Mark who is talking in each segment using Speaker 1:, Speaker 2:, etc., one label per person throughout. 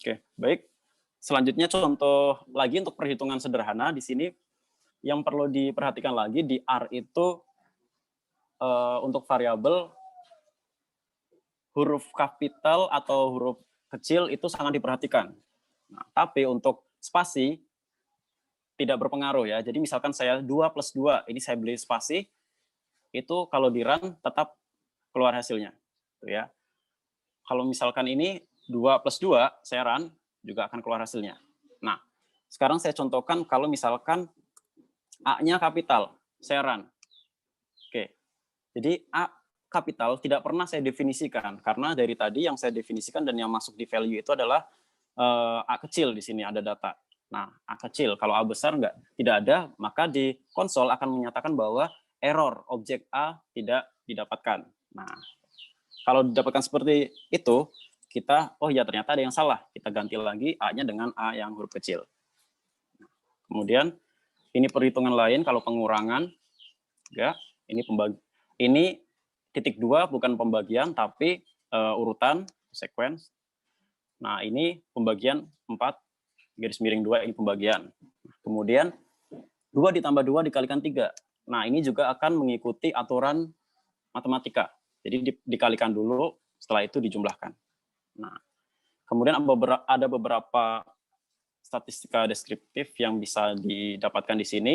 Speaker 1: Oke, baik. Selanjutnya contoh lagi untuk perhitungan sederhana di sini yang perlu diperhatikan lagi di R itu untuk variabel huruf kapital atau huruf kecil itu sangat diperhatikan. Nah, tapi untuk spasi tidak berpengaruh ya. Jadi misalkan saya 2+2, ini saya beli spasi, itu kalau di run tetap keluar hasilnya. Gitu ya. Kalau misalkan ini 2+2, saya run, juga akan keluar hasilnya. Nah, sekarang saya contohkan kalau misalkan A-nya kapital, saya run. Oke, jadi A kapital tidak pernah saya definisikan, karena dari tadi yang saya definisikan dan yang masuk di value itu adalah A kecil di sini ada data. Nah, A kecil, kalau A besar tidak ada, maka di konsol akan menyatakan bahwa error objek A tidak didapatkan. Nah, kalau didapatkan seperti itu, kita, oh ya ternyata ada yang salah. Kita ganti lagi A-nya dengan A yang huruf kecil. Kemudian, ini perhitungan lain kalau pengurangan. Ya, ini titik 2 bukan pembagian, tapi urutan, sequence. Nah, ini pembagian 4, garis miring 2, ini pembagian. Kemudian, 2 ditambah 2 dikalikan 3. Nah, ini juga akan mengikuti aturan matematika. Jadi dikalikan dulu, setelah itu dijumlahkan. Nah, kemudian ada beberapa statistika deskriptif yang bisa didapatkan di sini,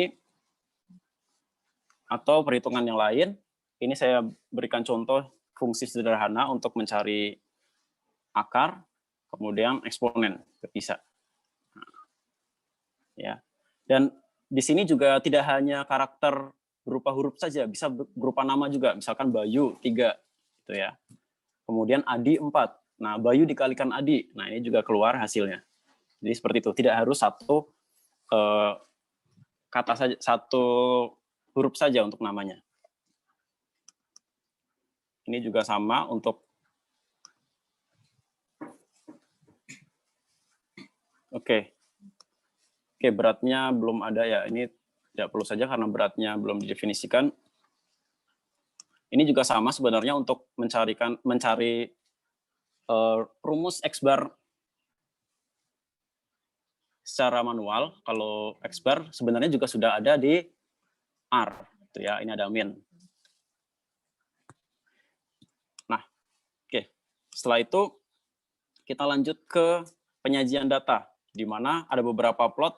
Speaker 1: atau perhitungan yang lain. Ini saya berikan contoh fungsi sederhana untuk mencari akar, kemudian eksponen, bisa. Ya. Dan di sini juga tidak hanya karakter berupa huruf saja, bisa berupa nama juga, misalkan Bayu 3 gitu ya. Kemudian Adi 4. Nah, Bayu dikalikan Adi. Nah, ini juga keluar hasilnya. Jadi seperti itu, tidak harus satu kata saja, satu huruf saja untuk namanya. Ini juga sama untuk Oke, beratnya belum ada ya. Ini tidak perlu saja karena beratnya belum didefinisikan. Ini juga sama sebenarnya untuk mencari rumus X bar secara manual. Kalau X bar sebenarnya juga sudah ada di R, gitu ya. Ini ada min. Nah, oke. Setelah itu kita lanjut ke penyajian data, di mana ada beberapa plot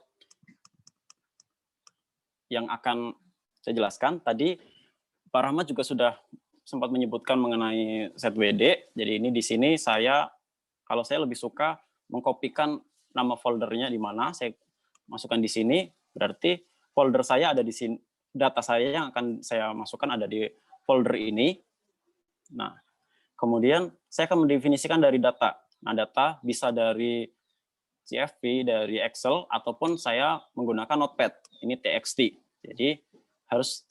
Speaker 1: yang akan saya jelaskan. Tadi Pak Rahmat juga sudah sempat menyebutkan mengenai ZWD. Jadi ini di sini kalau saya lebih suka mengkopikan nama foldernya di mana, saya masukkan di sini, berarti folder saya ada di sini, data saya yang akan saya masukkan ada di folder ini. Nah, kemudian saya akan mendefinisikan dari data. Nah, data bisa dari CSV, dari Excel, ataupun saya menggunakan Notepad. Ini TXT. Jadi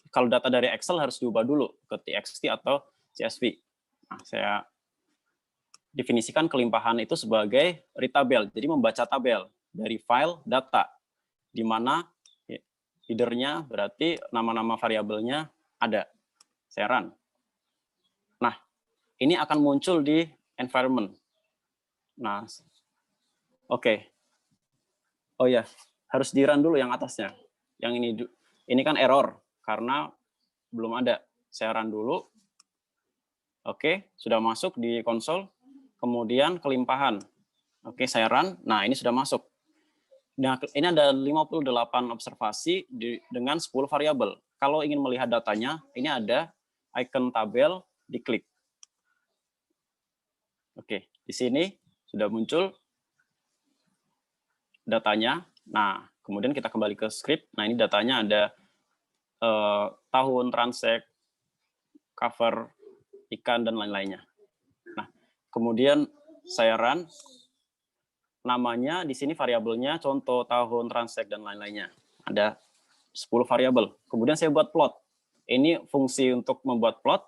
Speaker 1: kalau data dari Excel harus diubah dulu ke TXT atau CSV. Nah, saya definisikan kelimpahan itu sebagai read tabel. Jadi membaca tabel dari file data, di mana header-nya berarti nama-nama variabelnya ada. Saya run. Nah, ini akan muncul di environment. Nah, oke. Oh ya, harus di run dulu yang atasnya. Yang ini kan error karena belum ada. Saya run dulu. Oke, sudah masuk di konsol. Kemudian kelimpahan. Oke, saya run. Nah, ini sudah masuk. Nah, ini ada 58 observasi dengan 10 variabel. Kalau ingin melihat datanya, ini ada icon tabel, diklik. Oke, di sini sudah muncul datanya. Nah, kemudian kita kembali ke script. Nah, ini datanya ada tahun, transact, cover, ikan, dan lain-lainnya. Nah, kemudian saya run. Namanya di sini variabelnya contoh, tahun, transact, dan lain-lainnya. Ada 10 variabel. Kemudian saya buat plot. Ini fungsi untuk membuat plot.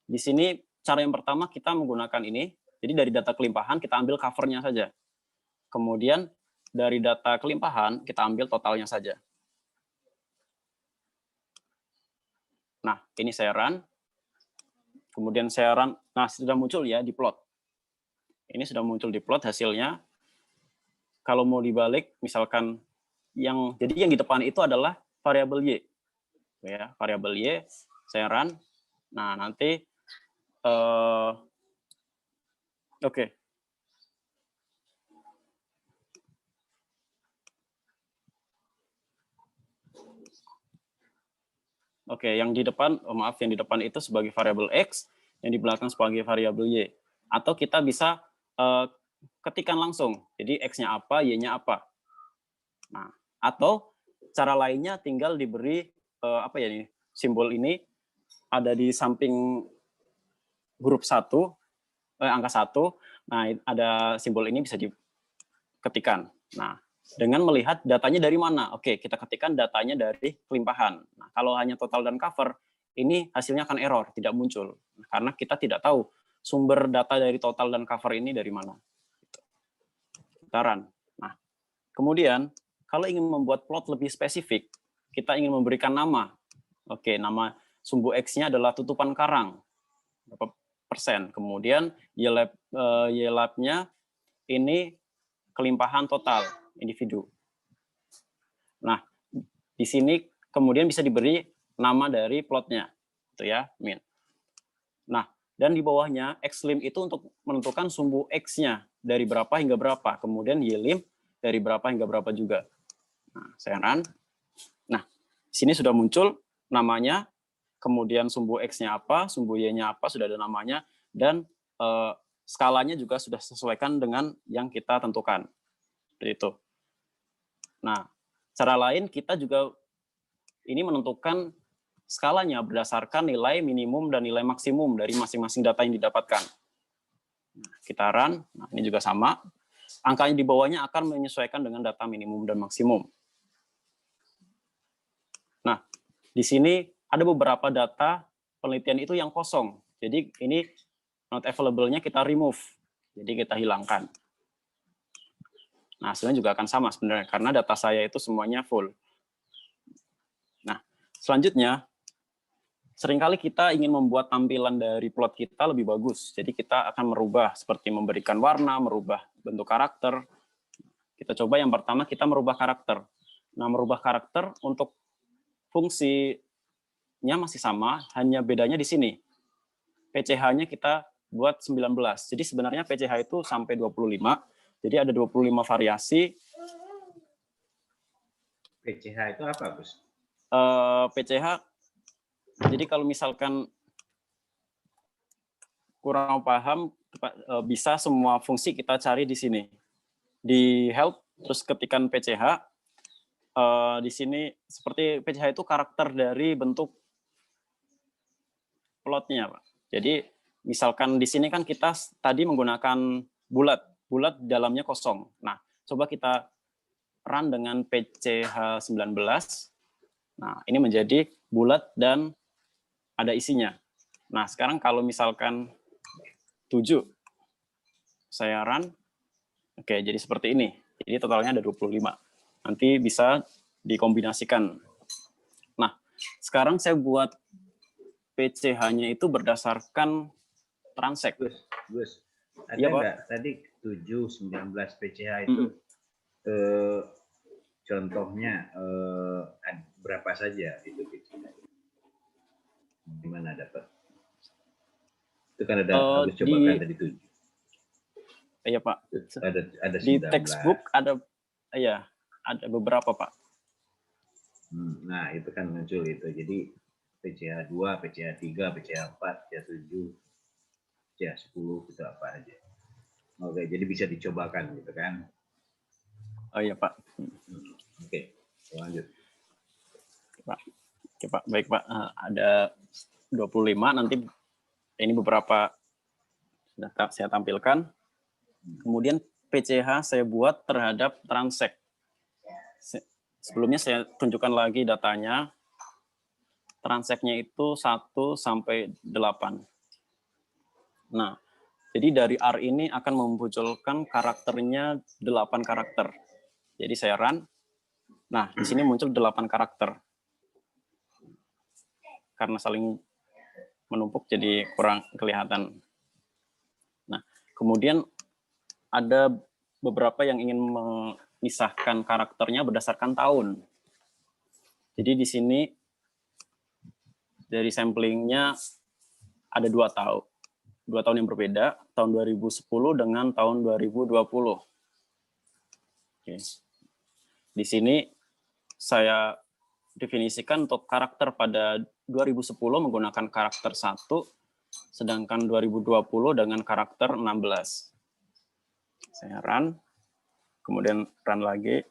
Speaker 1: Di sini cara yang pertama kita menggunakan ini. Jadi dari data kelimpahan kita ambil covernya saja. Kemudian dari data kelimpahan kita ambil totalnya saja. Nah, ini saya run. Kemudian saya run. Nah, sudah muncul ya di plot. Ini sudah muncul di plot hasilnya. kalau mau dibalik, misalkan jadi yang di depan itu adalah variabel Y. Ya, variabel Y, saya run. Nah, nanti oke. Oke, yang di depan, yang di depan itu sebagai variabel X, yang di belakang sebagai variabel Y. Atau kita bisa ketikkan langsung. Jadi X-nya apa, Y-nya apa. Nah, atau cara lainnya tinggal diberi simbol ini ada di samping huruf 1, angka 1. Nah, ada simbol ini bisa diketikkan. Nah, dengan melihat datanya dari mana. Oke, kita ketikkan datanya dari kelimpahan. Nah, kalau hanya total dan cover, ini hasilnya akan error, tidak muncul. Karena kita tidak tahu sumber data dari total dan cover ini dari mana. Kita run. Nah, kemudian kalau ingin membuat plot lebih spesifik, kita ingin memberikan nama. Oke, nama sumbu X-nya adalah tutupan karang. Berapa persen. Kemudian Y-lab-nya ini kelimpahan total individu. Nah, di sini kemudian bisa diberi nama dari plotnya, itu ya, min. Nah, dan di bawahnya xlim itu untuk menentukan sumbu x-nya dari berapa hingga berapa, kemudian ylim dari berapa hingga berapa juga. Nah, saya run. Nah, di sini sudah muncul namanya, kemudian sumbu x-nya apa, sumbu y-nya apa, sudah ada namanya, dan skalanya juga sudah sesuaikan dengan yang kita tentukan. Seperti itu. Nah, cara lain kita juga ini menentukan skalanya berdasarkan nilai minimum dan nilai maksimum dari masing-masing data yang didapatkan. Nah, kita run, nah ini juga sama. Angkanya di bawahnya akan menyesuaikan dengan data minimum dan maksimum. Nah, di sini ada beberapa data penelitian itu yang kosong. Jadi ini not available-nya kita remove. Jadi kita hilangkan. Nah, hasilnya juga akan sama sebenarnya, karena data saya itu semuanya full. Nah, selanjutnya, seringkali kita ingin membuat tampilan dari plot kita lebih bagus. Jadi kita akan merubah, seperti memberikan warna, merubah bentuk karakter. Kita coba yang pertama, kita merubah karakter. Nah, merubah karakter untuk fungsinya masih sama, hanya bedanya di sini. PCH-nya kita buat 19. Jadi sebenarnya PCH itu sampai 25. Jadi ada 25 variasi.
Speaker 2: PCH itu apa, Gus?
Speaker 1: PCH, jadi kalau misalkan kurang paham, bisa semua fungsi kita cari di sini. Di help, terus ketikan PCH. Di sini, seperti PCH itu karakter dari bentuk plotnya, Pak. Jadi, misalkan di sini kan kita tadi menggunakan bulat dalamnya kosong. Nah, coba kita run dengan PCH 19. Nah, ini menjadi bulat dan ada isinya. Nah, sekarang kalau misalkan 7, saya run, oke, jadi seperti ini. Jadi totalnya ada 25. Nanti bisa dikombinasikan. Nah, sekarang saya buat PCH-nya itu berdasarkan transek.
Speaker 2: Gus, ada nggak tadi 7, 19 PCH itu contohnya berapa saja itu PCH? Gimana dapat? Itu kan ada harus coba kan tadi 7.
Speaker 1: Iya, Pak.
Speaker 2: Ada 19.
Speaker 1: Di textbook ada beberapa, Pak.
Speaker 2: Nah, itu kan muncul itu. Jadi PCH 2, PCH 3, PCH 4, PCH 7, PCH 10 itu apa aja. Oke, jadi bisa dicobakan gitu kan.
Speaker 1: Oh iya, Pak.
Speaker 2: Oke, lanjut.
Speaker 1: Pak. Oke, Pak. Baik, Pak. Ada 25, nanti ini beberapa data saya tampilkan. Kemudian PCH saya buat terhadap transek. Sebelumnya saya tunjukkan lagi datanya. Transeknya itu 1 sampai 8. Nah, jadi dari R ini akan memunculkan karakternya 8 karakter. Jadi saya run. Nah, di sini muncul 8 karakter. Karena saling menumpuk jadi kurang kelihatan. Nah, kemudian ada beberapa yang ingin memisahkan karakternya berdasarkan tahun. Jadi di sini dari samplingnya ada 2 tahun. 2 tahun yang berbeda, tahun 2010 dengan tahun 2020. Oke. Di sini saya definisikan untuk karakter pada 2010 menggunakan karakter 1, sedangkan 2020 dengan karakter 16. Saya run, kemudian run lagi.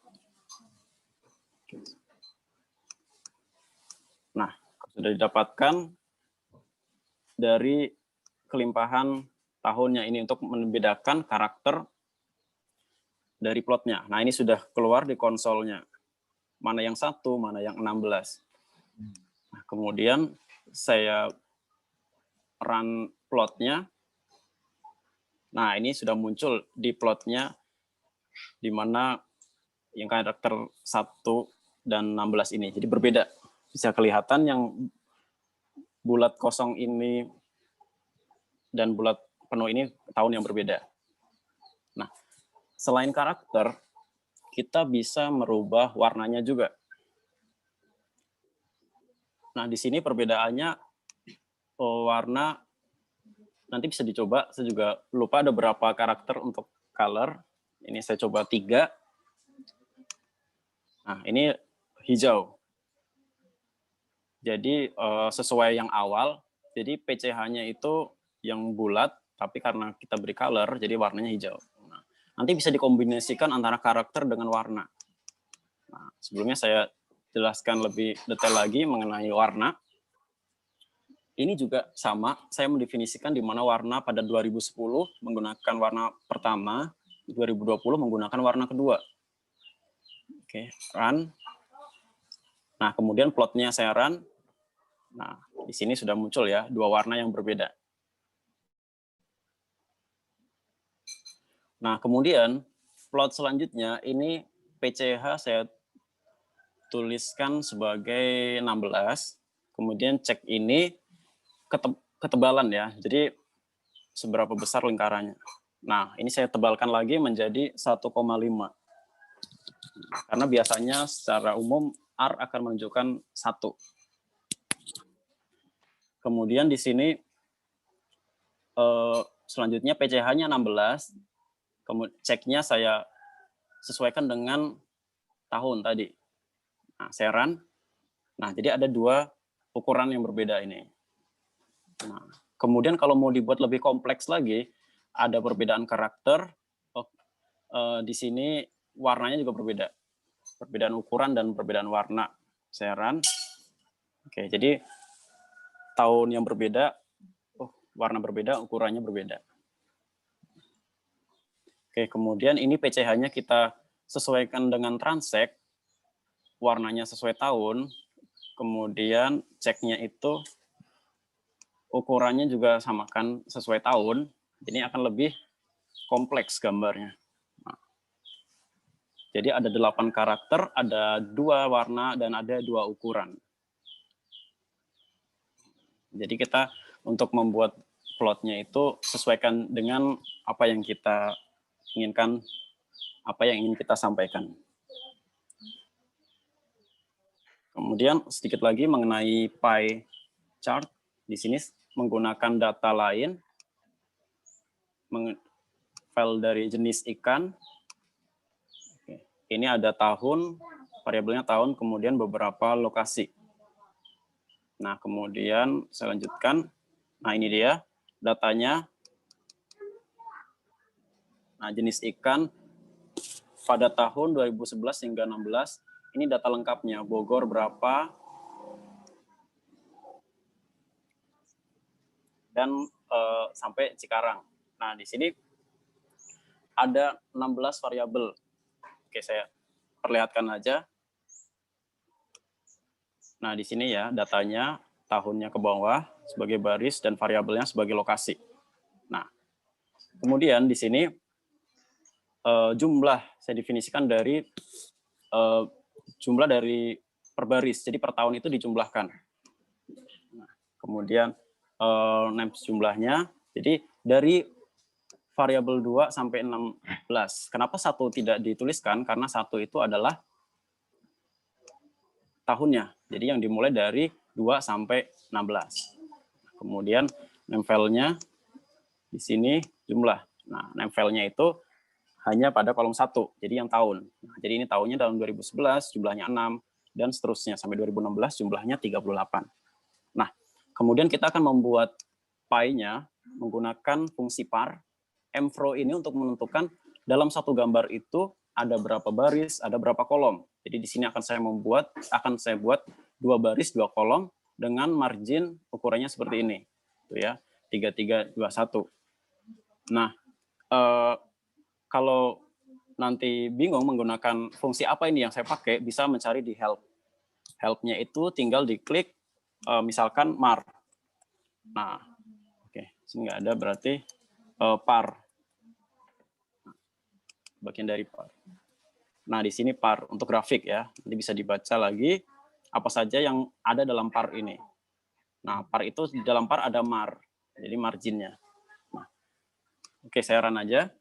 Speaker 1: Nah, sudah didapatkan dari kelimpahan tahunnya ini untuk membedakan karakter dari plotnya. Nah, ini sudah keluar di konsolnya. Mana yang 1, mana yang 16. Nah, kemudian saya run plotnya. Nah, ini sudah muncul di plotnya di mana yang karakter 1 dan 16 ini. Jadi berbeda. Bisa kelihatan yang bulat kosong ini dan bulat penuh ini tahun yang berbeda. Nah, selain karakter, kita bisa merubah warnanya juga. Nah, di sini perbedaannya warna nanti bisa dicoba. Saya juga lupa ada berapa karakter untuk color. Ini saya coba 3. Nah, ini hijau. Jadi sesuai yang awal, jadi PCH-nya itu yang bulat, tapi karena kita beri color, jadi warnanya hijau. Nah, nanti bisa dikombinasikan antara karakter dengan warna. Nah, sebelumnya saya jelaskan lebih detail lagi mengenai warna. Ini juga sama, saya mendefinisikan di mana warna pada 2010 menggunakan warna pertama, 2020 menggunakan warna kedua. Oke, run. Nah, kemudian plotnya saya run. Nah, di sini sudah muncul ya, 2 warna yang berbeda. Nah, kemudian plot selanjutnya ini PCH saya tuliskan sebagai 16. Kemudian cek ini ketebalan ya, jadi seberapa besar lingkarannya. Nah, ini saya tebalkan lagi menjadi 1,5. Karena biasanya secara umum R akan menunjukkan 1. Kemudian di sini selanjutnya PCH-nya 16, ceknya saya sesuaikan dengan tahun tadi. Nah, saya run. Nah, jadi ada 2 ukuran yang berbeda ini. Nah, kemudian kalau mau dibuat lebih kompleks lagi, ada perbedaan karakter. Di sini warnanya juga berbeda. Perbedaan ukuran dan perbedaan warna. Saya run. Oke, jadi tahun yang berbeda, warna berbeda, ukurannya berbeda. Oke, kemudian ini PCH-nya kita sesuaikan dengan transect, warnanya sesuai tahun, kemudian ceknya itu ukurannya juga samakan sesuai tahun, ini akan lebih kompleks gambarnya. Nah, jadi ada 8 karakter, ada 2 warna, dan ada 2 ukuran. Jadi kita untuk membuat plotnya itu sesuaikan dengan apa yang kita inginkan, apa yang ingin kita sampaikan. Kemudian sedikit lagi mengenai pie chart. Di sini menggunakan data lain, file dari jenis ikan. Ini ada tahun, variabelnya tahun, kemudian beberapa lokasi. Nah, kemudian saya lanjutkan. Nah, ini dia datanya. Nah, jenis ikan pada tahun 2011 hingga 16, ini data lengkapnya. Bogor berapa, dan sampai Cikarang. Nah, di sini ada 16 variabel. Oke, saya perlihatkan aja. Nah, di sini ya datanya, tahunnya ke bawah sebagai baris dan variabelnya sebagai lokasi. Nah, kemudian di sini jumlah saya definisikan dari jumlah dari per baris. Jadi per tahun itu dijumlahkan. Nah, kemudian names jumlahnya. Jadi dari variabel 2 sampai 16. Kenapa 1 tidak dituliskan? Karena 1 itu adalah tahunnya. Jadi yang dimulai dari 2 sampai 16. Kemudian name-file-nya di sini jumlah. Nah, name-file-nya itu hanya pada kolom 1, jadi yang tahun. Nah, jadi ini tahunnya tahun 2011, jumlahnya 6, dan seterusnya. Sampai 2016, jumlahnya 38. Nah, kemudian kita akan membuat pie-nya menggunakan fungsi par. mfrow ini untuk menentukan dalam satu gambar itu ada berapa baris, ada berapa kolom. Jadi di sini akan saya buat 2 baris, 2 kolom dengan margin ukurannya seperti ini. Tuh ya, 3321. Nah, kalau nanti bingung menggunakan fungsi apa ini yang saya pakai, bisa mencari di help. Help-nya itu tinggal diklik misalkan mar. Nah, oke, sini nggak ada berarti par. Bagian dari par. Nah, di sini par untuk grafik ya. Nanti bisa dibaca lagi apa saja yang ada dalam par ini. Nah, par itu di dalam par ada mar. Jadi marginnya. Nah, oke, saya run aja.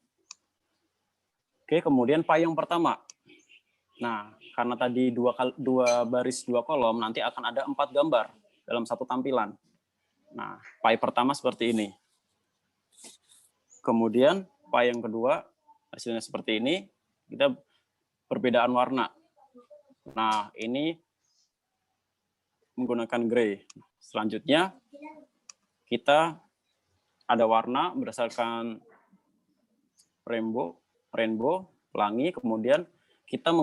Speaker 1: Oke, kemudian pie yang pertama. Nah, karena tadi 2 baris 2 kolom, nanti akan ada 4 gambar dalam satu tampilan. Nah, pie pertama seperti ini. Kemudian pie yang kedua hasilnya seperti ini. Kita perbedaan warna. Nah, ini menggunakan gray. Selanjutnya kita ada warna berdasarkan rainbow, pelangi, kemudian kita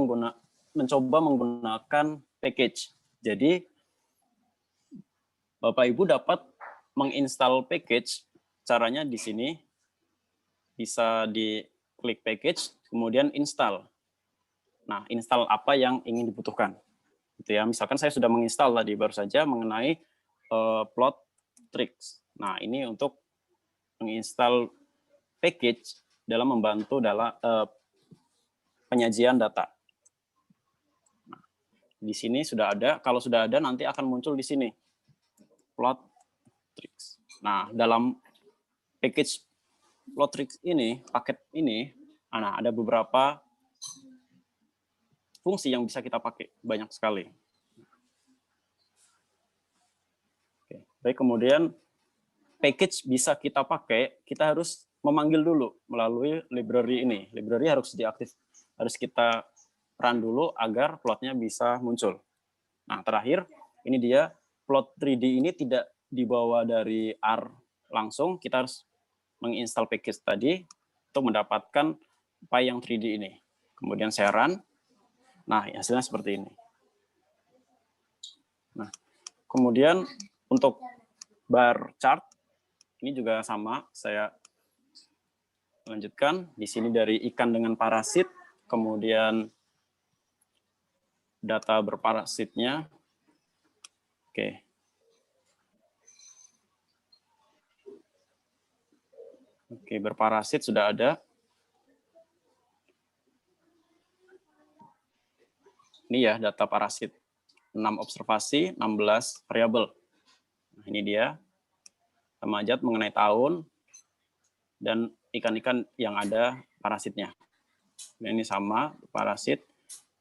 Speaker 1: mencoba menggunakan package. Jadi Bapak Ibu dapat menginstal package, caranya di sini bisa diklik package, kemudian install. Nah, install apa yang ingin dibutuhkan. Gitu ya. Misalkan saya sudah menginstal tadi baru saja mengenai Plottrix. Nah, ini untuk menginstal package dalam membantu dalam penyajian data. Nah, di sini sudah ada. Kalau sudah ada nanti akan muncul di sini Plottrix. Nah, dalam package Plottrix ini, paket ini, nah ada beberapa fungsi yang bisa kita pakai, banyak sekali. Oke. Baik, kemudian package bisa kita pakai, kita harus memanggil dulu melalui library ini. Library harus harus kita run dulu agar plotnya bisa muncul. Nah, terakhir, ini dia plot 3D ini tidak dibawa dari R langsung, kita harus menginstal package tadi untuk mendapatkan pie yang 3D ini. Kemudian saya run. Nah, hasilnya seperti ini. Nah, kemudian untuk bar chart, ini juga sama, saya lanjutkan. Di sini dari ikan dengan parasit, kemudian data berparasitnya. Oke. Oke, berparasit sudah ada. Ini ya data parasit. 6 observasi, 16 variabel. Nah, ini dia. Samajat mengenai tahun dan ikan-ikan yang ada parasitnya. Nah, ini sama, parasit.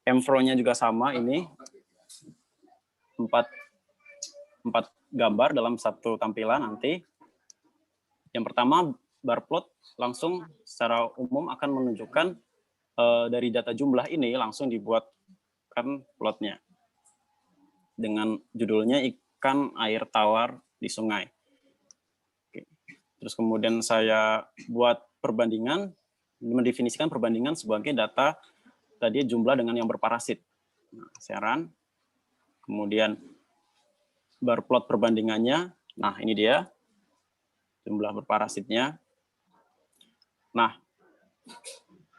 Speaker 1: mfrow-nya juga sama, ini 4 gambar dalam satu tampilan nanti. Yang pertama, bar plot langsung secara umum akan menunjukkan dari data jumlah ini langsung dibuatkan plotnya. Dengan judulnya ikan air tawar di sungai. Oke. Terus kemudian saya buat perbandingan, mendefinisikan perbandingan sebagai data tadi jumlah dengan yang berparasit. Nah, saya run. Kemudian bar plot perbandingannya, nah ini dia jumlah berparasitnya. Nah,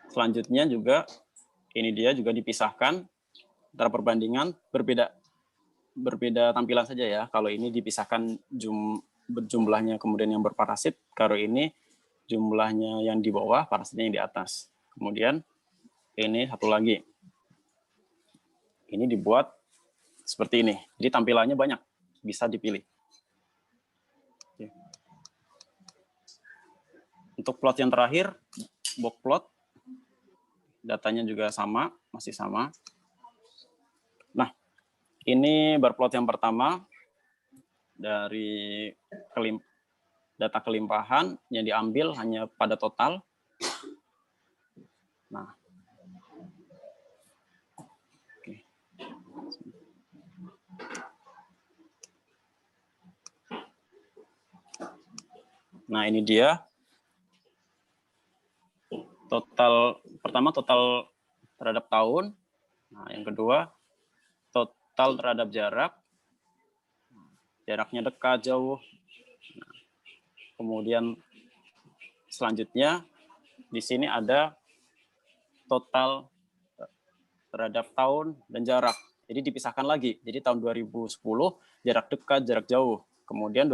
Speaker 1: selanjutnya juga ini dia juga dipisahkan antara perbandingan berbeda tampilan saja ya. Kalau ini dipisahkan jumlahnya kemudian yang berparasit, kalau ini jumlahnya yang di bawah, parasitnya yang di atas. Kemudian ini satu lagi. Ini dibuat seperti ini. Jadi tampilannya banyak, bisa dipilih. Untuk plot yang terakhir, box plot, datanya juga sama, masih sama. Nah, ini bar plot yang pertama dari data kelimpahan yang diambil hanya pada total. Nah, oke. Nah, ini dia. Pertama total terhadap tahun. Nah, yang kedua total terhadap jarak. Jaraknya dekat, jauh. Nah, kemudian selanjutnya di sini ada total terhadap tahun dan jarak. Jadi dipisahkan lagi. Jadi tahun 2010 jarak dekat, jarak jauh. Kemudian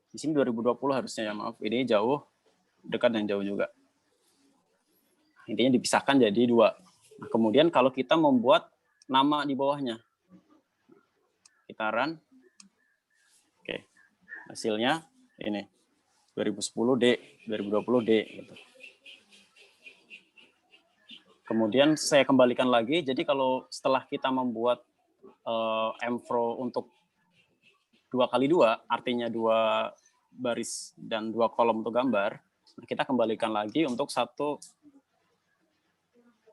Speaker 1: di sini 2020 harusnya, ya maaf. Ini jauh, dekat dan jauh juga. Intinya dipisahkan jadi 2. Nah, kemudian kalau kita membuat nama di bawahnya, kita run. Oke. Hasilnya ini 2010D, 2020D gitu. Kemudian saya kembalikan lagi. Jadi kalau setelah kita membuat mfro untuk 2x2, artinya 2 baris dan 2 kolom untuk gambar, kita kembalikan lagi untuk 1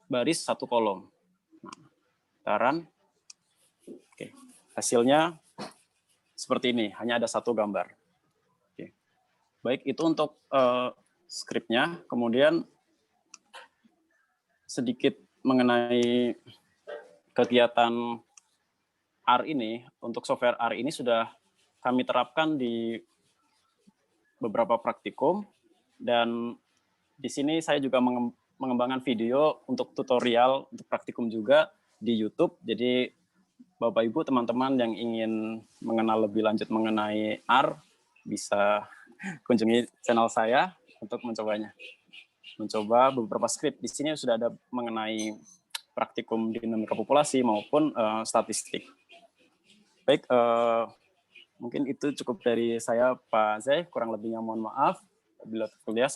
Speaker 1: baris 1 kolom. Nah, kita run. Oke. Hasilnya seperti ini, hanya ada 1 gambar. Oke. Baik, itu untuk skripnya. Kemudian sedikit mengenai kegiatan R ini. Untuk software R ini sudah kami terapkan di beberapa praktikum, dan di sini saya juga mengembangkan video untuk tutorial untuk praktikum juga di YouTube. Jadi Bapak Ibu teman-teman yang ingin mengenal lebih lanjut mengenai R bisa kunjungi channel saya untuk mencobanya. Mencoba beberapa skrip. Di sini sudah ada mengenai praktikum dinamika populasi maupun statistik. Baik, mungkin itu cukup dari saya, Pak Zai. Kurang lebihnya mohon maaf. Bila terkuliah,